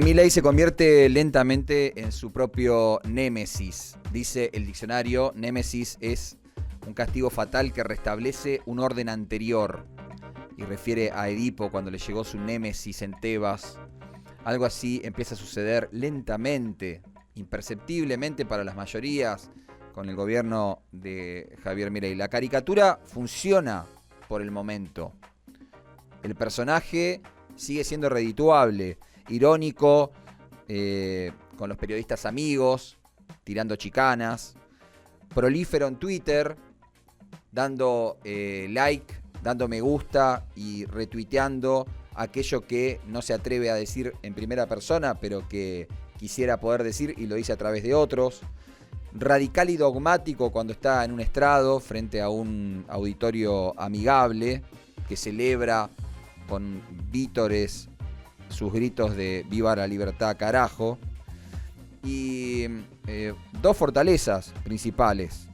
Milei se convierte lentamente en su propio némesis. Dice el diccionario, némesis es un castigo fatal que restablece un orden anterior. Y refiere a Edipo cuando le llegó su némesis en Tebas. Algo así empieza a suceder lentamente, imperceptiblemente para las mayorías, con el gobierno de Javier Milei. La caricatura funciona por el momento. El personaje sigue siendo redituable, irónico, con los periodistas amigos, tirando chicanas, prolífero en Twitter, dando like, dando me gusta y retuiteando aquello que no se atreve a decir en primera persona, pero que quisiera poder decir y lo dice a través de otros. Radical y dogmático cuando está en un estrado frente a un auditorio amigable que celebra con vítores sus gritos de viva la libertad, carajo. Y dos fortalezas principales.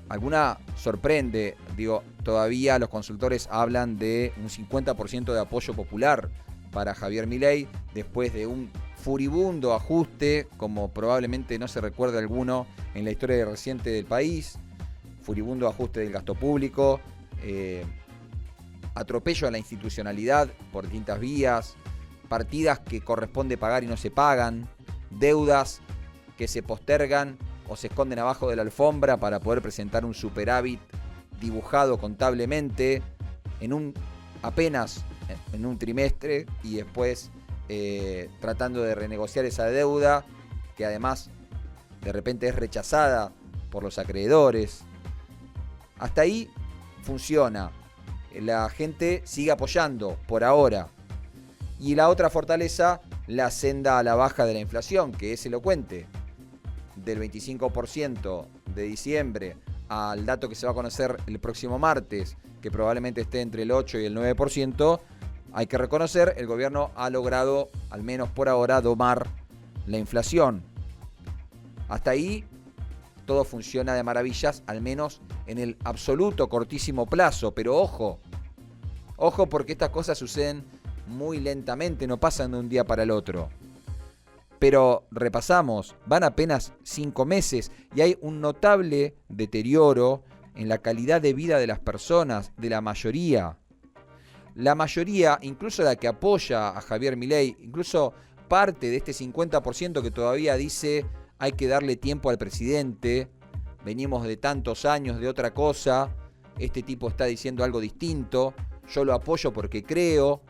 Alguna sorprende, digo, todavía los consultores hablan de un 50% de apoyo popular para Javier Milei después de un furibundo ajuste, como probablemente no se recuerde alguno en la historia reciente del país, furibundo ajuste del gasto público, atropello a la institucionalidad por distintas vías, partidas que corresponde pagar y no se pagan, deudas que se postergan o se esconden abajo de la alfombra para poder presentar un superávit dibujado contablemente apenas en un trimestre y después tratando de renegociar esa deuda que además de repente es rechazada por los acreedores. Hasta ahí funciona. La gente sigue apoyando por ahora. Y la otra fortaleza, la senda a la baja de la inflación, que es elocuente. Del 25% de diciembre al dato que se va a conocer el próximo martes, que probablemente esté entre el 8 y el 9%, hay que reconocer, el gobierno ha logrado, al menos por ahora, domar la inflación. Hasta ahí todo funciona de maravillas, al menos en el absoluto cortísimo plazo. Pero ojo porque estas cosas suceden muy lentamente, no pasan de un día para el otro. Pero repasamos, van apenas 5 meses y hay un notable deterioro en la calidad de vida de las personas, de la mayoría. La mayoría, incluso la que apoya a Javier Milei, incluso parte de este 50% que todavía dice hay que darle tiempo al presidente, venimos de tantos años de otra cosa, este tipo está diciendo algo distinto, yo lo apoyo porque creo.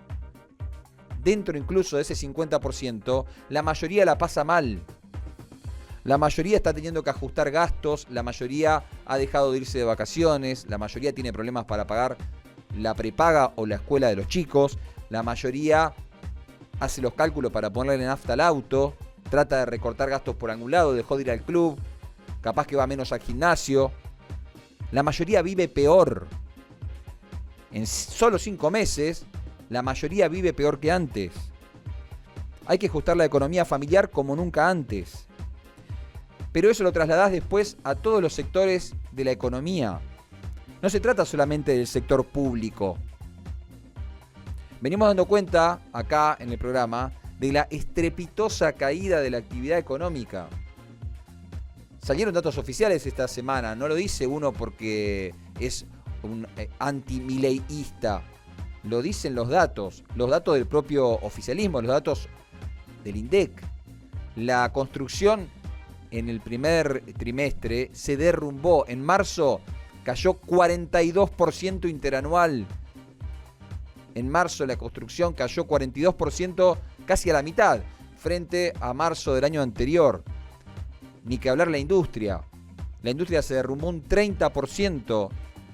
Dentro incluso de ese 50%, la mayoría la pasa mal. La mayoría está teniendo que ajustar gastos, la mayoría ha dejado de irse de vacaciones, la mayoría tiene problemas para pagar la prepaga o la escuela de los chicos, la mayoría hace los cálculos para ponerle nafta al auto, trata de recortar gastos por algún lado, dejó de ir al club, capaz que va menos al gimnasio. La mayoría vive peor. En solo 5 meses, la mayoría vive peor que antes. Hay que ajustar la economía familiar como nunca antes. Pero eso lo trasladás después a todos los sectores de la economía. No se trata solamente del sector público. Venimos dando cuenta, acá en el programa, de la estrepitosa caída de la actividad económica. Salieron datos oficiales esta semana. No lo dice uno porque es un anti-mileísta. Lo dicen los datos del propio oficialismo, los datos del INDEC. La construcción en el primer trimestre se derrumbó. En marzo cayó 42% interanual. En marzo la construcción cayó 42%, casi a la mitad, frente a marzo del año anterior. Ni que hablar la industria. La industria se derrumbó un 30%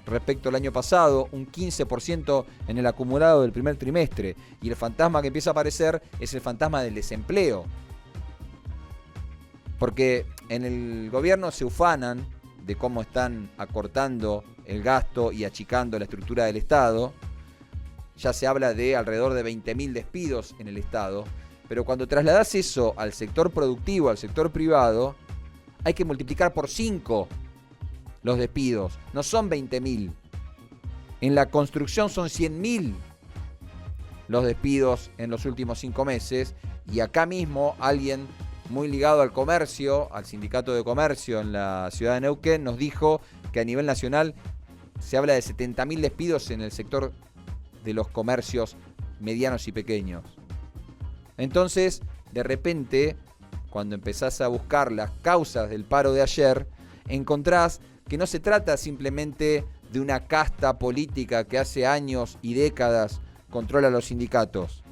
respecto al año pasado, un 15% en el acumulado del primer trimestre. Y el fantasma que empieza a aparecer es el fantasma del desempleo. Porque en el gobierno se ufanan de cómo están acortando el gasto y achicando la estructura del Estado. Ya se habla de alrededor de 20.000 despidos en el Estado. Pero cuando trasladás eso al sector productivo, al sector privado, hay que multiplicar por 5 los despidos. No son 20.000. En la construcción son 100.000. los despidos en los últimos 5 meses. Y acá mismo alguien muy ligado al comercio, al sindicato de comercio en la ciudad de Neuquén, nos dijo que a nivel nacional se habla de 70.000 despidos en el sector de los comercios medianos y pequeños. Entonces, de repente, cuando empezás a buscar las causas del paro de ayer, encontrás que no se trata simplemente de una casta política que hace años y décadas controla los sindicatos.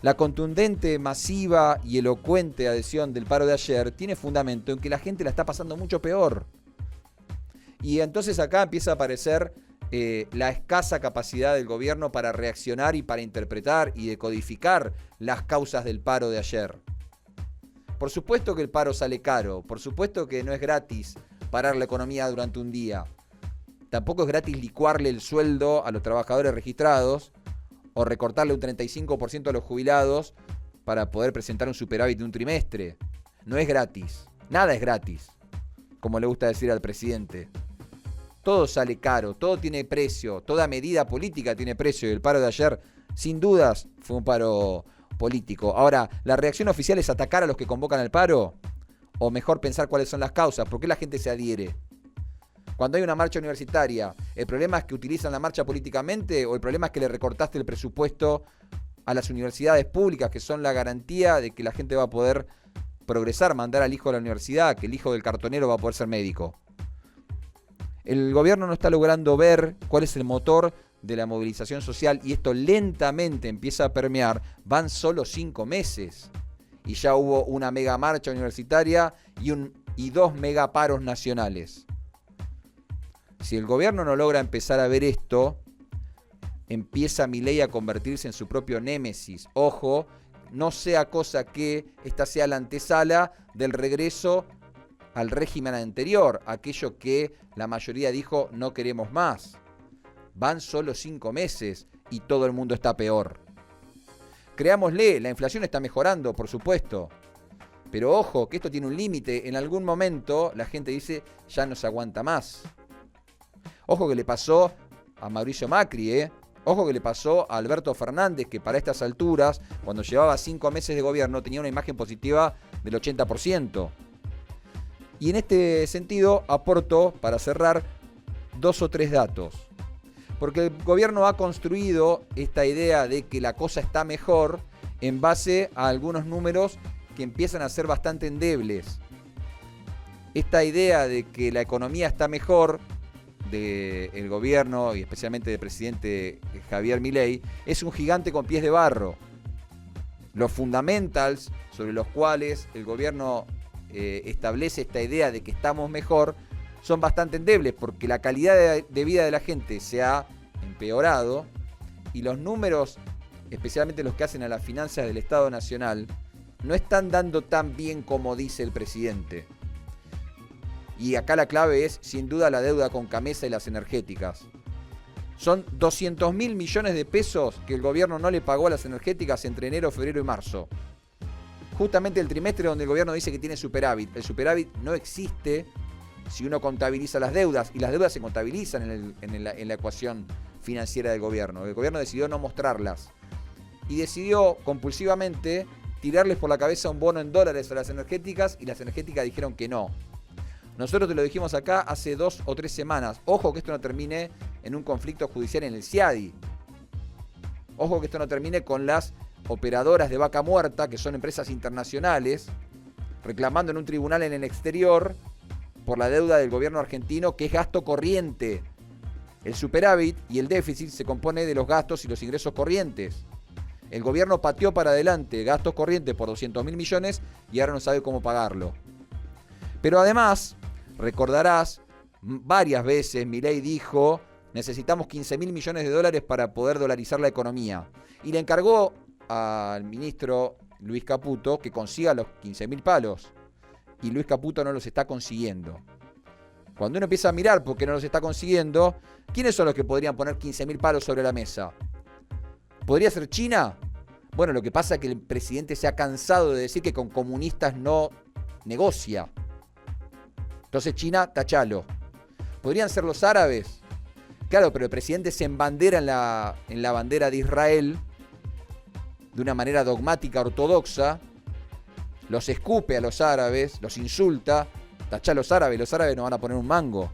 La contundente, masiva y elocuente adhesión del paro de ayer tiene fundamento en que la gente la está pasando mucho peor. Y entonces acá empieza a aparecer la escasa capacidad del gobierno para reaccionar y para interpretar y decodificar las causas del paro de ayer. Por supuesto que el paro sale caro, por supuesto que no es gratis parar la economía durante un día. Tampoco es gratis licuarle el sueldo a los trabajadores registrados o recortarle un 35% a los jubilados para poder presentar un superávit de un trimestre. No es gratis, nada es gratis, como le gusta decir al presidente. Todo sale caro, todo tiene precio, toda medida política tiene precio y el paro de ayer, sin dudas, fue un paro político. Ahora, ¿la reacción oficial es atacar a los que convocan al paro? O mejor pensar cuáles son las causas, ¿por qué la gente se adhiere? Cuando hay una marcha universitaria, ¿el problema es que utilizan la marcha políticamente o el problema es que le recortaste el presupuesto a las universidades públicas, que son la garantía de que la gente va a poder progresar, mandar al hijo a la universidad, que el hijo del cartonero va a poder ser médico? El gobierno no está logrando ver cuál es el motor de la movilización social y esto lentamente empieza a permear. Van solo 5 meses y ya hubo una mega marcha universitaria y 2 mega paros nacionales. Si el gobierno no logra empezar a ver esto, empieza Milei a convertirse en su propio némesis. Ojo, no sea cosa que esta sea la antesala del regreso al régimen anterior, aquello que la mayoría dijo no queremos más. Van solo 5 meses y todo el mundo está peor. Creámosle, la inflación está mejorando, por supuesto. Pero ojo, que esto tiene un límite. En algún momento la gente dice, ya no se aguanta más. Ojo que le pasó a Mauricio Macri, Ojo que le pasó a Alberto Fernández, que para estas alturas, cuando llevaba 5 meses de gobierno, tenía una imagen positiva del 80%. Y en este sentido aporto, para cerrar, 2 o 3 datos. Porque el gobierno ha construido esta idea de que la cosa está mejor en base a algunos números que empiezan a ser bastante endebles. Esta idea de que la economía está mejor del gobierno y especialmente del presidente Javier Milei es un gigante con pies de barro. Los fundamentals sobre los cuales el gobierno establece esta idea de que estamos mejor son bastante endebles porque la calidad de vida de la gente se ha empeorado y los números, especialmente los que hacen a las finanzas del Estado Nacional, no están dando tan bien como dice el presidente. Y acá la clave es, sin duda, la deuda con Camesa y las energéticas. Son 200.000 millones de pesos que el gobierno no le pagó a las energéticas entre enero, febrero y marzo. Justamente el trimestre donde el gobierno dice que tiene superávit. El superávit no existe si uno contabiliza las deudas, y las deudas se contabilizan en la ecuación financiera del gobierno. El gobierno decidió no mostrarlas y decidió compulsivamente tirarles por la cabeza un bono en dólares a las energéticas y las energéticas dijeron que no. Nosotros te lo dijimos acá hace 2 o 3 semanas. Ojo que esto no termine en un conflicto judicial en el CIADI. Ojo que esto no termine con las operadoras de vaca muerta, que son empresas internacionales, reclamando en un tribunal en el exterior por la deuda del gobierno argentino, que es gasto corriente. El superávit y el déficit se compone de los gastos y los ingresos corrientes. El gobierno pateó para adelante gastos corrientes por 200.000 millones y ahora no sabe cómo pagarlo. Pero además, recordarás, varias veces Milei dijo, necesitamos 15.000 millones de dólares para poder dolarizar la economía. Y le encargó al ministro Luis Caputo que consiga los 15.000 palos. Y Luis Caputo no los está consiguiendo. Cuando uno empieza a mirar por qué no los está consiguiendo, ¿quiénes son los que podrían poner 15.000 palos sobre la mesa? ¿Podría ser China? Bueno, lo que pasa es que el presidente se ha cansado de decir que con comunistas no negocia. Entonces China, tachalo. ¿Podrían ser los árabes? Claro, pero el presidente se embandera en la bandera de Israel de una manera dogmática, ortodoxa, los escupe a los árabes, los insulta, tachá a los árabes no van a poner un mango.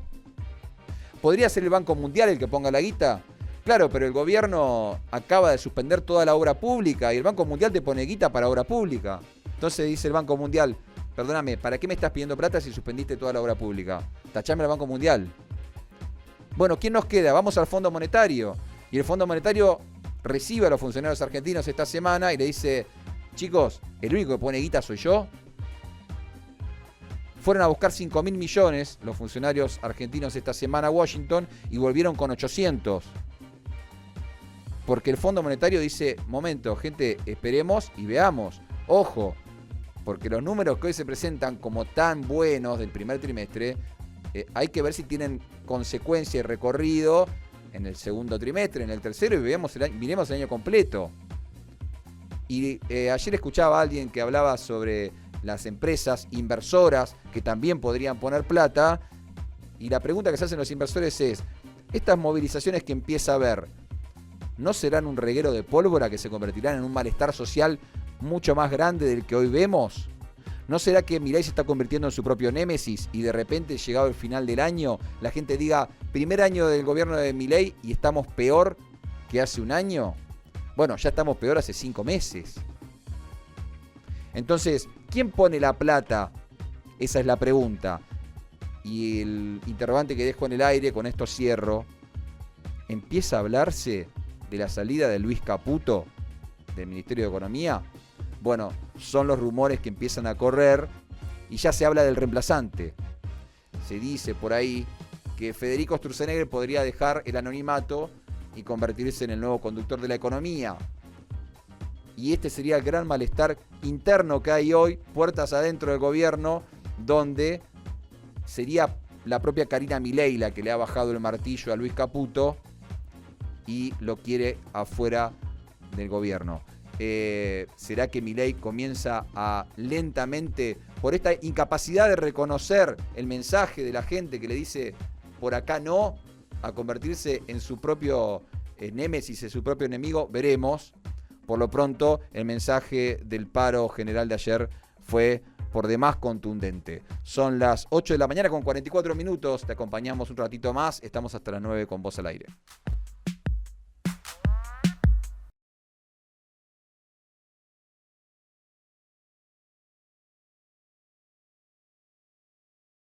¿Podría ser el Banco Mundial el que ponga la guita? Claro, pero el gobierno acaba de suspender toda la obra pública y el Banco Mundial te pone guita para obra pública. Entonces dice el Banco Mundial, perdóname, ¿para qué me estás pidiendo plata si suspendiste toda la obra pública? Tachame al Banco Mundial. Bueno, ¿quién nos queda? Vamos al Fondo Monetario. Y el Fondo Monetario recibe a los funcionarios argentinos esta semana y le dice, chicos, ¿el único que pone guita soy yo? Fueron a buscar 5.000 millones los funcionarios argentinos esta semana a Washington y volvieron con 800. Porque el Fondo Monetario dice, momento, gente, esperemos y veamos. Ojo, porque los números que hoy se presentan como tan buenos del primer trimestre, hay que ver si tienen consecuencia y recorrido en el segundo trimestre, en el tercero, y miremos el año completo. Y ayer escuchaba a alguien que hablaba sobre las empresas inversoras que también podrían poner plata, y la pregunta que se hacen los inversores es, ¿estas movilizaciones que empieza a haber no serán un reguero de pólvora que se convertirán en un malestar social mucho más grande del que hoy vemos? ¿No será que Milei se está convirtiendo en su propio némesis y de repente, llegado el final del año, la gente diga, primer año del gobierno de Milei y estamos peor que hace un año? Bueno, ya estamos peor hace 5 meses. Entonces, ¿quién pone la plata? Esa es la pregunta. Y el interrogante que dejo en el aire, con esto cierro, ¿empieza a hablarse de la salida de Luis Caputo del Ministerio de Economía? Bueno, son los rumores que empiezan a correr y ya se habla del reemplazante. Se dice por ahí que Federico Sturzenegger podría dejar el anonimato y convertirse en el nuevo conductor de la economía. Y este sería el gran malestar interno que hay hoy, puertas adentro del gobierno, donde sería la propia Karina Milei la que le ha bajado el martillo a Luis Caputo y lo quiere afuera del gobierno. ¿Será que Milei comienza a lentamente, por esta incapacidad de reconocer el mensaje de la gente que le dice por acá no, a convertirse en su propio némesis, en su propio enemigo? Veremos. Por lo pronto, el mensaje del paro general de ayer fue por demás contundente. Son las 8 de la mañana con 44 minutos. Te acompañamos un ratito más. Estamos hasta las 9 con Voz al Aire.